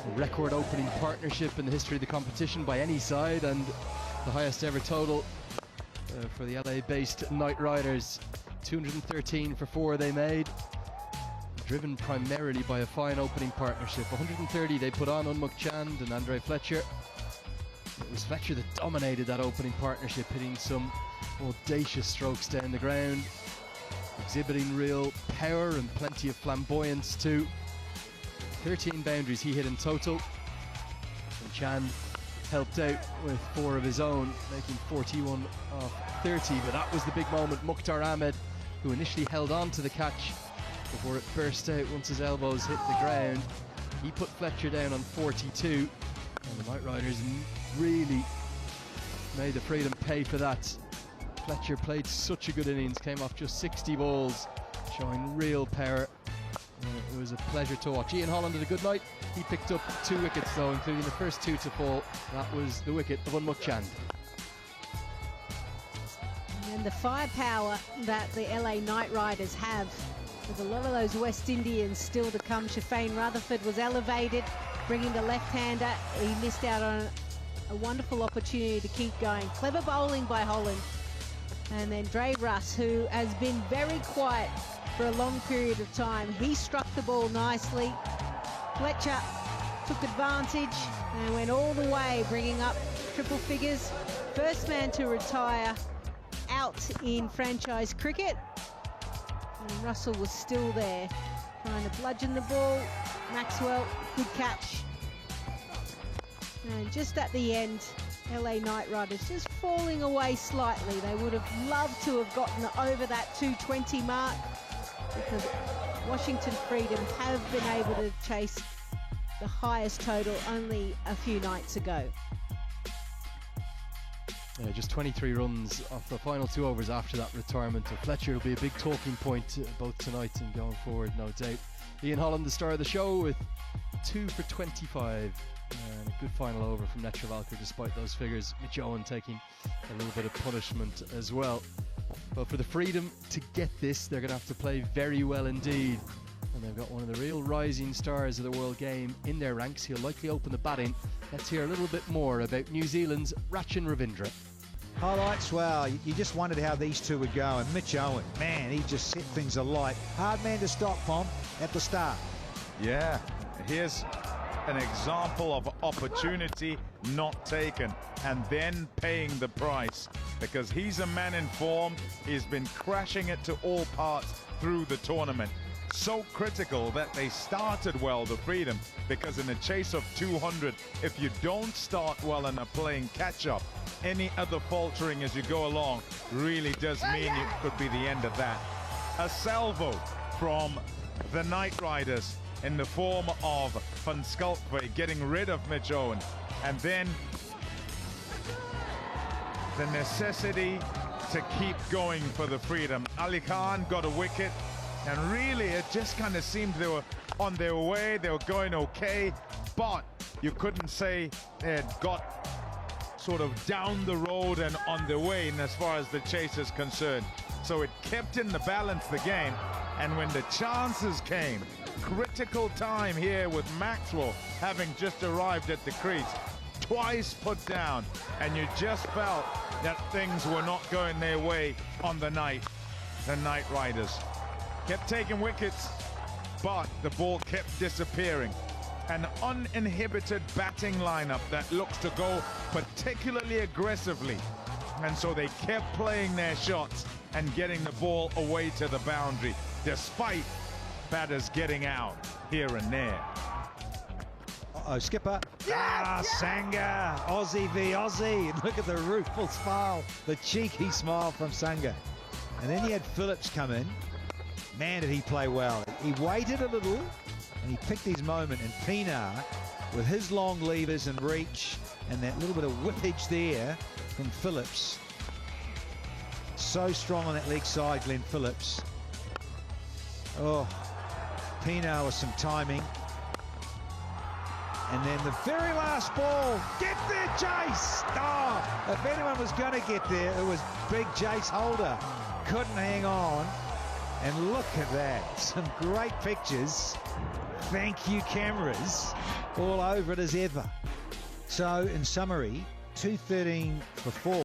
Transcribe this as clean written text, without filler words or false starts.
A record opening partnership in the history of the competition by any side, and the highest ever total for the LA-based Knight Riders. 213 for 4 they made, driven primarily by a fine opening partnership. 130 they put on Unmuck Chand and Andre Fletcher. It was Fletcher that dominated that opening partnership, hitting some audacious strokes down the ground, exhibiting real power and plenty of flamboyance too. 13 boundaries he hit in total, and Chand helped out with 4 of his own, making 41 off 30. But that was the big moment. Mukhtar Ahmed, who initially held on to the catch before it burst out once his elbows hit the ground, he put Fletcher down on 42, and the Knight Riders really made the Freedom pay for that. Fletcher played such a good innings, came off just 60 balls, showing real power. It was a pleasure to watch. Ian Holland had a good night. He picked up 2 wickets though, including the first 2 to fall. That was the wicket of Unmuck Chand. And the firepower that the LA Knight Riders have, with a lot of those West Indians still to come. Shafane Rutherford was elevated, bringing the left-hander. He missed out on a wonderful opportunity to keep going. Clever bowling by Holland. And then Dre Russ, who has been very quiet for a long period of time. He struck the ball nicely. Fletcher took advantage and went all the way, bringing up triple figures. First man to retire out in franchise cricket. And Russell was still there, trying to bludgeon the ball. Maxwell, good catch. And just at the end, LA Knight Riders just falling away slightly. They would have loved to have gotten over that 220 mark, because Washington Freedom have been able to chase the highest total only a few nights ago. Just 23 runs off the final 2 overs after that retirement of Fletcher. Will be a big talking point both tonight and going forward, no doubt. Ian Holland, the star of the show, with 2 for 25 and a good final over from Netravalkar despite those figures. Mitch Owen taking a little bit of punishment as well. But for the Freedom to get this, they're going to have to play very well indeed. And they've got one of the real rising stars of the world game in their ranks. He'll likely open the batting. Let's hear a little bit more about New Zealand's Rachin Ravindra. Highlights, well, you just wondered how these two would go. And Mitch Owen, man, he just set things alight. Hard man to stop, Pom, at the start. Yeah, here's an example of opportunity not taken, and then paying the price, because he's a man in form. He's been crashing it to all parts through the tournament. So critical that they started well, the Freedom, because in a chase of 200, if you don't start well and are playing catch-up, any other faltering as you go along really does mean it could be the end of that. A salvo from the Knight Riders in the form of Van Skalkvey getting rid of Mitch Owen, and then the necessity to keep going for the Freedom. Ali Khan got a wicket, and really it just kind of seemed they were on their way, they were going okay, but you couldn't say they had got sort of down the road and on their way in as far as the chase is concerned. So it kept in the balance the game, and when the chances came, critical time here with Maxwell having just arrived at the crease, twice put down, and you just felt that things were not going their way on the night. The Knight Riders kept taking wickets, but the ball kept disappearing. An uninhibited batting lineup that looks to go particularly aggressively, and so they kept playing their shots and getting the ball away to the boundary, despite batters getting out here and there. Uh-oh, skipper. Sangha, Aussie v Aussie. Look at the rueful smile, the cheeky smile from Sangha. And then you had Phillips come in. Man, did he play well. He waited a little, and he picked his moment, and Pinar, with his long levers and reach, and that little bit of whippage there from Phillips. So strong on that leg side, Glenn Phillips. Oh, Pinar with some timing. And then the very last ball, get there, Jace! Oh, if anyone was going to get there, it was big Jace Holder. Couldn't hang on. And look at that, some great pictures. Thank you, cameras. all over it as ever. So in summary, 213 for 4.